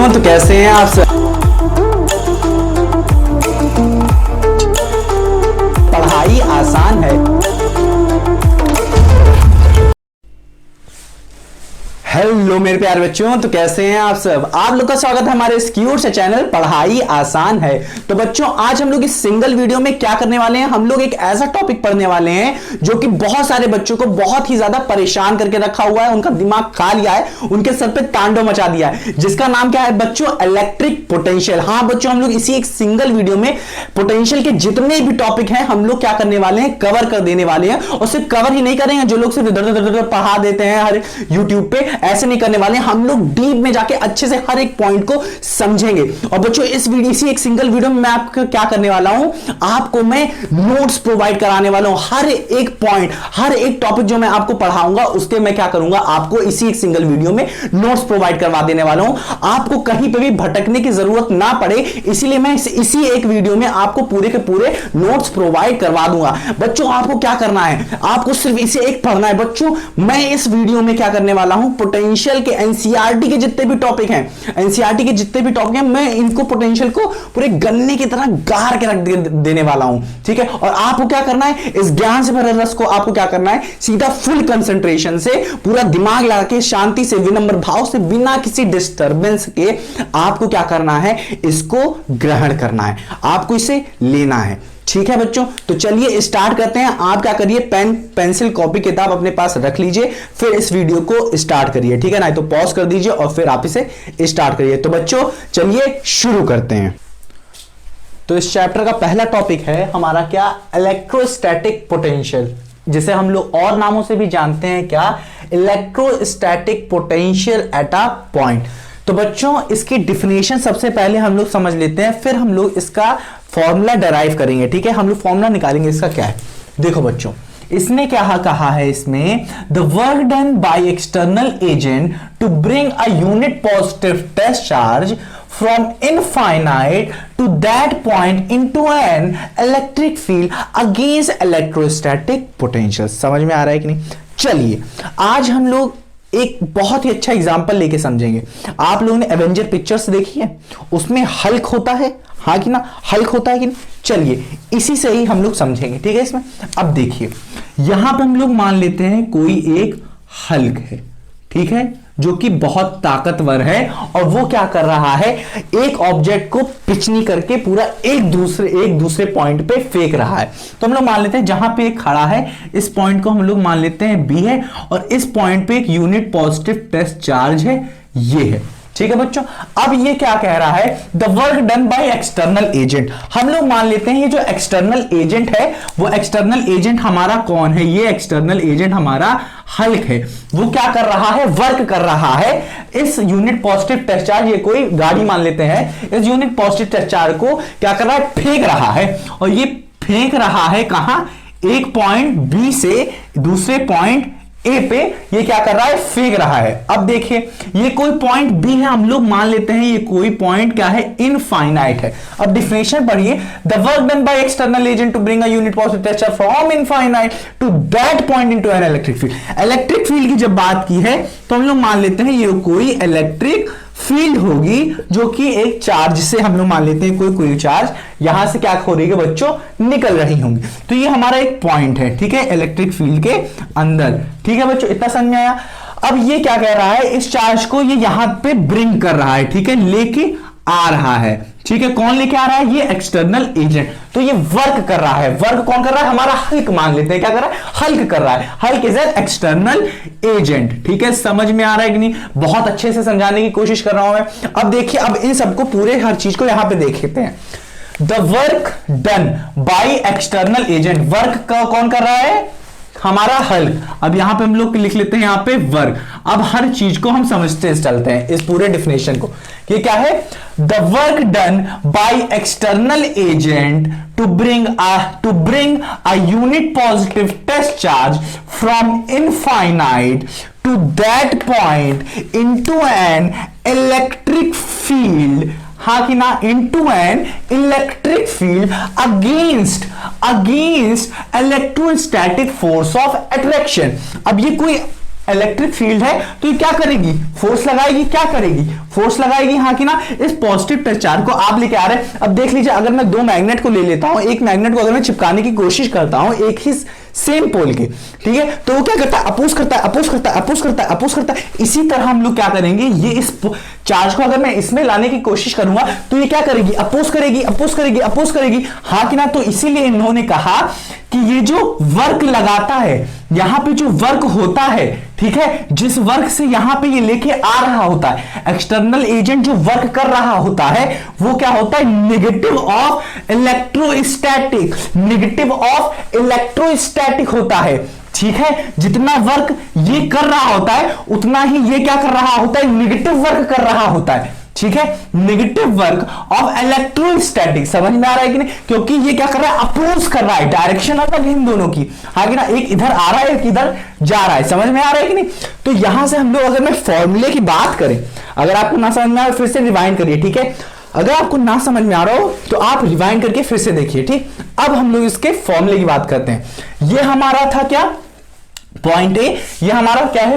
बच्चों, तो कैसे हैं आप सब। पढ़ाई आसान है। हेलो मेरे प्यारे बच्चों, तो कैसे हैं आप सब। आप लोग का स्वागत है हमारे इस क्यूट से चैनल पढ़ाई आसान है। तो बच्चों, आज हम लोग इस सिंगल वीडियो में क्या करने वाले हैं, हम लोग एक ऐसा टॉपिक पढ़ने वाले हैं जो कि बहुत सारे बच्चों को बहुत ही ज्यादा परेशान करके रखा हुआ है, उनका दिमाग खा लिया है, उनके सर पे तांडव मचा दिया है, जिसका नाम क्या है बच्चों, इलेक्ट्रिक पोटेंशियल। हाँ बच्चों, हम लोग इसी एक सिंगल वीडियो में पोटेंशियल के जितने भी टॉपिक हैं हम लोग क्या करने वाले हैं, कवर कर देने वाले हैं। और सिर्फ कवर ही नहीं करेंगे, जो लोग सिर्फ इधर उधर पढ़ा देते हैं हर यूट्यूब पे, ऐसे नहीं करने वाले हैं। हम लोग डीप में जाके अच्छे से हर एक पॉइंट को समझेंगे। और बच्चों, इस वीडियो इसी एक सिंगल वीडियो में मैं आपको क्या करने वाला हूं, आपको मैं नोट्स प्रोवाइड कराने वाला हूं। हर एक पॉइंट, हर एक टॉपिक जो मैं आपको पढ़ाऊंगा उसके मैं क्या करूंगा, आपको इसी एक सिंगल वीडियो में नोट्स प्रोवाइड करवा देने वाला हूं। आपको कहीं पे भी भटकने की जरूरत ना पड़े, इसीलिए मैं इसी एक वीडियो में आपको पूरे के पूरे नोट्स प्रोवाइड करवा दूंगा। बच्चों, आपको क्या करना है, आपको सिर्फ इसे एक पढ़ना है। बच्चों, मैं इस वीडियो में क्या करने वाला हूं, पोटेंशियल के एनसीईआरटी के जितने भी टॉपिक हैं, एनसीईआरटी के जितने भी टॉपिक हैं, मैं इनको पोटेंशियल को पूरे गन्ने की तरह गार के रख देने वाला हूं। ठीक है, और आपको क्या करना है, इस ज्ञान से भरे रस को आपको क्या करना है, सीधा फुल कंसंट्रेशन से पूरा दिमाग लगा के शांति से, विनम्र भाव से, बिना किसी डिस्टर्बेंस के आपको क्या करना है, इसको ग्रहण करना है, आपको इसे लेना है। ठीक है बच्चों, तो चलिए स्टार्ट करते हैं। आप क्या करिए, पेन पेंसिल कॉपी किताब अपने पास रख लीजिए, फिर इस वीडियो को स्टार्ट करिए। ठीक है ना, तो पॉज कर दीजिए और फिर आप इसे स्टार्ट करिए। तो बच्चों चलिए शुरू करते हैं। तो इस चैप्टर का पहला टॉपिक है हमारा क्या, इलेक्ट्रोस्टैटिक पोटेंशियल, जिसे हम लोग और नामों से भी जानते हैं क्या, electrostatic potential at a point. तो बच्चों, इसकी डिफिनेशन सबसे पहले हम लोग समझ लेते हैं, फिर हम लोग इसका फॉर्मूला डराइव करेंगे। ठीक है, हम लोग फॉर्मूला निकालेंगे इसका क्या है। देखो बच्चों, इसने क्या कहा है, इसमें the work done by external agent to bring a unit positive test charge from infinite to that point into an electric field against electrostatic potential. समझ में आ रहा है कि नहीं। चलिए, आज हम लोग एक बहुत ही अच्छा एग्जांपल लेके समझेंगे। आप लोगों ने एवेंजर पिक्चर्स देखी है, उसमें हल्क होता है, हाँ कि ना, हल्क होता है कि नहीं। चलिए, इसी से ही हम लोग समझेंगे। ठीक है, इसमें अब देखिए, यहां पे हम लोग मान लेते हैं कोई एक हल्क है, ठीक है, जो कि बहुत ताकतवर है, और वो क्या कर रहा है, एक ऑब्जेक्ट को पिचनी करके पूरा एक दूसरे पॉइंट पे फेंक रहा है। तो हम लोग मान लेते हैं जहां पे एक खड़ा है, इस पॉइंट को हम लोग मान लेते हैं बी है, और इस पॉइंट पे एक यूनिट पॉजिटिव टेस्ट चार्ज है, ये है। ठीक है बच्चों, अब ये क्या कह रहा है, the work done by external agent. हम लोग मान लेते हैं ये जो एक्सटर्नल एजेंट है, वो एक्सटर्नल एजेंट हमारा कौन है, ये एक्सटर्नल एजेंट हमारा हल्क है। वो क्या कर रहा है, वर्क कर रहा है इस यूनिट पॉजिटिव टेस्ट चार्ज, ये कोई गाड़ी मान लेते हैं, इस यूनिट पॉजिटिव टेस्ट चार्ज को क्या कर रहा है, फेंक रहा है। और ये फेंक रहा है कहां, एक पॉइंट बी से दूसरे पॉइंट ए पे ये क्या कर रहा है, फेंक रहा है। अब देखिए, ये कोई पॉइंट बी है, हम लोग मान लेते हैं ये कोई पॉइंट क्या है, इनफाइनाइट है। अब डिफिनेशन पढ़िए, the work done by external agent to bring a unit positive test charge from infinite to that point into an electric field. Electric field की जब बात की है तो हम लोग मान लेते हैं ये कोई इलेक्ट्रिक फील्ड होगी, जो कि एक चार्ज से हम लोग मान लेते हैं कोई चार्ज यहां से क्या हो रही है बच्चों, निकल रही होंगी। तो ये हमारा एक पॉइंट है, ठीक है, इलेक्ट्रिक फील्ड के अंदर। ठीक है बच्चों, इतना समझ में आया। अब ये क्या कह रहा है, इस चार्ज को ये यहां पे ब्रिंग कर रहा है, ठीक है, लेके आ रहा है। ठीक है, कौन लेके आ रहा है, ये एक्सटर्नल एजेंट। तो ये वर्क कर रहा है, वर्क कौन कर रहा है, हमारा हल्क मान लेते हैं, क्या कर रहा है, हल्क कर रहा है। Hulk is an external agent. ठीक है, समझ में आ रहा है कि नहीं, बहुत अच्छे से समझाने की कोशिश कर रहा हूं मैं। अब देखिए, अब इन सबको पूरे हर चीज को यहां पे देखते हैं। The work done by external agent, work कौन कर रहा है, हमारा हल्क। अब यहां पे हम लोग लिख लेते हैं यहां पे वर्क। अब हर चीज को हम समझते चलते हैं, इस पूरे डिफिनेशन को। ये क्या है, the work done by external agent to bring a unit positive test charge from infinite to that point into an electric field, हाँ कि ना, into an electric field against electrostatic force of attraction. अब ये कोई electric field है तो ये क्या करेगी, फोर्स लगाएगी, क्या करेगी, फोर्स लगाएगी, हाँ कि ना। इस पॉजिटिव टच चार्ज को आप लेके आ रहे हैं। अब देख लीजिए, अगर मैं दो मैग्नेट को ले लेता हूं, एक मैग्नेट को अगर मैं चिपकाने की कोशिश करता हूं एक ही सेम पोल के, ठीक है, तो वो क्या करता है, अपोज करता है, अपोज करता है, अपोज करता है, अपोज करता है। इसी तरह हम लोग क्या करेंगे, ये इस चार्ज को अगर मैं इसमें लाने की कोशिश करूंगा तो ये क्या करेगी, अपोज करेगी, अपोज करेगी, अपोज करेगी, हाँ कि ना। तो इसीलिए इन्होंने कहा कि ये जो वर्क लगाता है, यहां पे जो वर्क होता है, ठीक है, जिस वर्क से यहां पे ये लेके आ रहा होता है, एक्सटर्नल एजेंट जो वर्क कर रहा होता है, वो क्या होता है, negative of electrostatic, negative of electrostatic होता है, ठीक है। जितना वर्क ये कर रहा होता है उतना ही ये क्या कर रहा होता है, नेगेटिव वर्क कर रहा होता है, ठीक है, नेगेटिव वर्क ऑफ इलेक्ट्रोस्टैटिक। समझ में आ रहा है कि नहीं, क्योंकि ये क्या कर रहा है, अपोज कर रहा है, डायरेक्शन अलग है इन दोनों की, हाँ कि ना, एक इधर आ रहा है एक इधर जा रहा है। समझ में आ रहा है कि नहीं। तो यहां से हम लोग अगर मैं फॉर्मूले की बात करें, अगर आपको ना समझ में आए फिर से रिवाइंड करिए, ठीक है। अगर आपको ना समझ में आ रहा हो तो आप रिवाइंड करके फिर से देखिए, ठीक। अब हम लोग इसके फॉर्मूले की बात करते हैं। ये हमारा था क्या, पॉइंट ए, ये हमारा क्या है,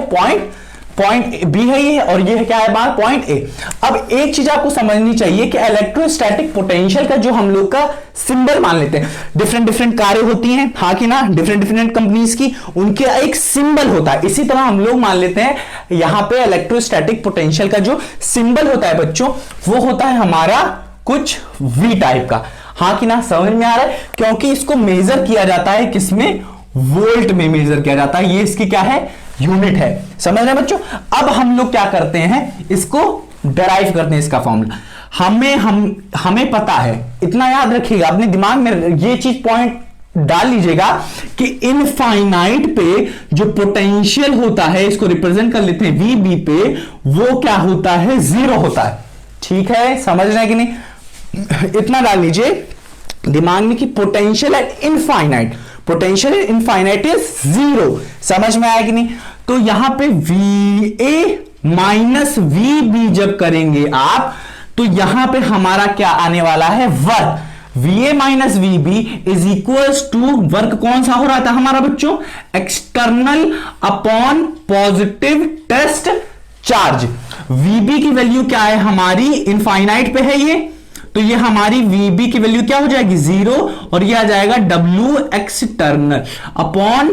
पॉइंट बी है ये, और ये क्या है बात, पॉइंट ए। अब एक चीज आपको समझनी चाहिए कि इलेक्ट्रोस्टैटिक पोटेंशियल का जो हम लोग का सिंबल मान लेते हैं, डिफरेंट डिफरेंट कारें होती हैं, हाँ कि ना, डिफरेंट डिफरेंट कंपनीज की, उनके एक सिंबल होता है। इसी तरह हम लोग मान लेते हैं यहां पे इलेक्ट्रोस्टैटिक पोटेंशियल का जो सिंबल होता है बच्चों, वो होता है हमारा कुछ V टाइप का, हाँ कि ना। समझ में आ रहा है, क्योंकि इसको मेजर किया जाता है किसमें, वोल्ट में मेजर किया जाता है, ये इसकी क्या है, यूनिट है। समझ रहे हैं बच्चों। अब हम लोग क्या करते हैं, इसको डराइव करते हैं, इसका फॉर्मूला हमें पता है, इतना याद रखिएगा अपने दिमाग में, ये चीज पॉइंट डाल लीजिएगा कि इनफाइनाइट पे जो पोटेंशियल होता है, इसको रिप्रेजेंट कर लेते हैं VB पे, वो क्या होता है, 0 होता है, ठीक है। समझ रहे हैं कि नहीं, इतना डाल लीजिए दिमाग में कि potential at infinite, potential infinite is 0। समझ में आया कि नहीं। तो यहां पे VA माइनस VB जब करेंगे आप, तो यहां पे हमारा क्या आने वाला है, work. VA minus VB is equals to work कौन सा हो रहा था हमारा बच्चों, external upon positive test charge. VB की वैल्यू क्या है हमारी, इनफाइनाइट पे है ये, तो ये हमारी VB की वैल्यू क्या हो जाएगी, 0, और ये आ जाएगा W एक्सटर्नल अपॉन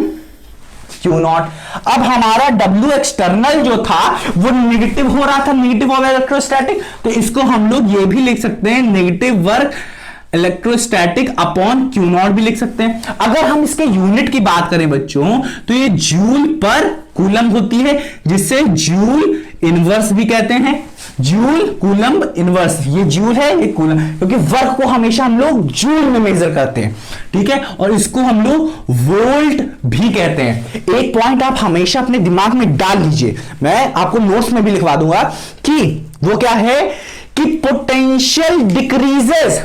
Q0। अब हमारा W एक्सटर्नल जो था वो नेगेटिव हो रहा था, नेगेटिव ऑफ इलेक्ट्रोस्टैटिक, तो इसको हम लोग ये भी लिख सकते हैं, negative work electrostatic upon Q0 भी लिख सकते हैं। अगर हम इसके यूनिट की बात करें बच्चों, तो ये जूल पर कूलम होती है, जिससे जूल इनवर्स भी कहते हैं, जूल कूलम इनवर्स, ये जूल है ये कूलम, क्योंकि वर्क को हमेशा हम लोग जूल में मेजर करते हैं, ठीक है, और इसको हम लोग वोल्ट भी कहते हैं। एक पॉइंट आप हमेशा अपने दिमाग में डाल लीजिए, मैं आपको नोट्स में भी लिखवा दूंगा कि वो क्या है, कि potential decreases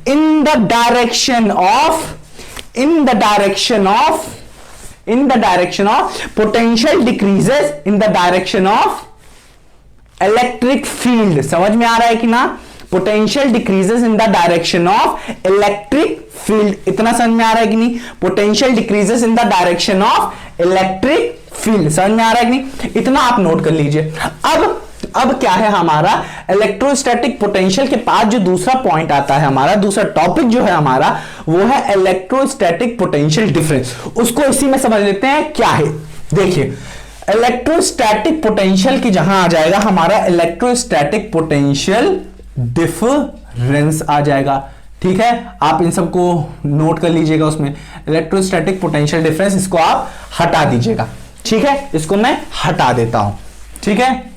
in the direction of potential decreases in the direction of electric field। समझ में आ रहा है कि ना, potential decreases in the direction of electric field, इतना समझ में आ रहा है कि नहीं, potential decreases in the direction of electric field, समझ में आ रहा है कि नहीं, इतना आप नोट कर लीजिए। अब क्या है हमारा इलेक्ट्रोस्टैटिक पोटेंशियल के पास जो दूसरा पॉइंट आता है हमारा, दूसरा टॉपिक जो है हमारा, वो है इलेक्ट्रोस्टैटिक पोटेंशियल डिफरेंस। उसको इसी में समझ लेते हैं क्या है। देखिए इलेक्ट्रोस्टैटिक पोटेंशियल की जहां आ जाएगा हमारा इलेक्ट्रोस्टैटिक पोटेंशियल डिफरेंस आ जाएगा, ठीक है। आप इन सबको नोट कर लीजिएगा, उसमें इलेक्ट्रोस्टैटिक पोटेंशियल डिफरेंस, इसको आप हटा दीजिएगा, ठीक है, इसको मैं हटा देता हूं, ठीक है,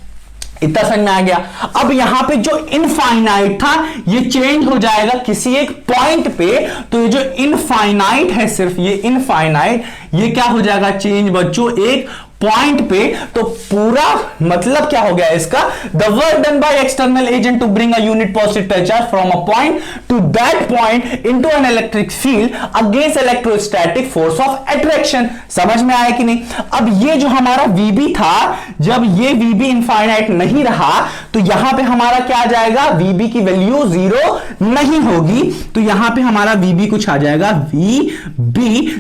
इतना समझ में आ गया। अब यहां पे जो इनफाइनाइट था ये चेंज हो जाएगा किसी एक पॉइंट पे, तो ये जो इनफाइनाइट है, सिर्फ ये इनफाइनाइट, ये क्या हो जाएगा चेंज बच्चों एक पॉइंट पे। तो पूरा मतलब क्या हो गया इसका, the work done by external agent to bring a unit positive charge from a point to that point into an electric field against electrostatic force of attraction. समझ में आया कि नहीं। अब ये जो हमारा VB था, जब ये VB इनफाइनाइट नहीं रहा, तो यहां पे हमारा क्या आ जाएगा, VB की वैल्यू 0 नहीं होगी, तो यहां पे हमारा VB कुछ आ जाएगा VB,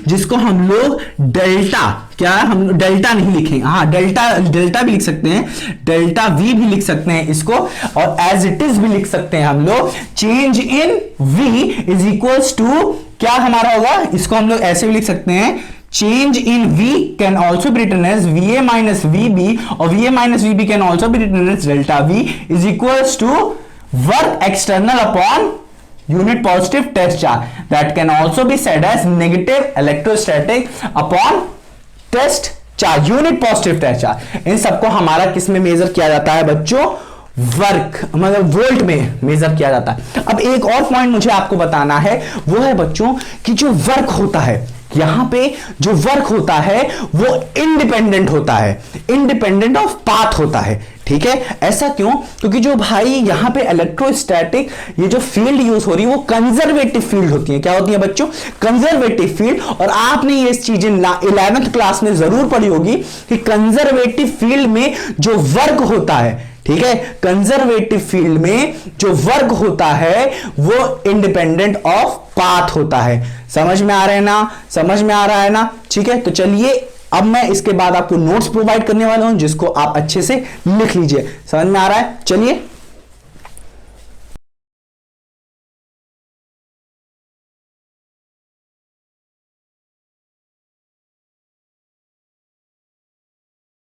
जिसको हम लोग डेल्टा क्या हम डेल्टा नहीं लिखेंगे, हाँ डेल्टा भी लिख सकते हैं, डेल्टा वी भी लिख सकते हैं इसको, और एज इट इज भी लिख सकते हैं हम लोग। Change in V is equals to क्या हमारा होगा, इसको हम लोग ऐसे भी लिख सकते हैं, change in V can also be written as VA minus VB, or VA minus VB can also be written as delta V is equals to work external upon unit positive test charge, that can also be said as negative electrostatic upon test charge, unit positive test charge। इन सबको हमारा किस में major किया जाता है बच्चों, work मतलब volt में मेजर किया जाता है। अब एक और पॉइंट मुझे आपको बताना है, वो है बच्चों कि जो वर्क होता है, यहां पे जो वर्क होता है वो इंडिपेंडेंट होता है, इंडिपेंडेंट ऑफ पाथ होता है, ठीक है। ऐसा क्यों, क्योंकि जो भाई यहां पे इलेक्ट्रोस्टैटिक ये जो फील्ड यूज हो रही है वो कंजर्वेटिव फील्ड होती है। क्या होती है बच्चों, कंजर्वेटिव फील्ड। और आपने ये चीजें 11th क्लास में जरूर पढ़ी होगी कि कंजर्वेटिव फील्ड में जो वर्क होता है, ठीक है, कंजर्वेटिव फील्ड में जो वर्क होता है वो इंडिपेंडेंट ऑफ पाथ होता है। समझ में आ रहा है ना, समझ में आ रहा है ना, ठीक है। तो चलिए अब मैं इसके बाद आपको नोट्स प्रोवाइड करने वाला हूं जिसको आप अच्छे से लिख लीजिए। समझ में आ रहा है, चलिए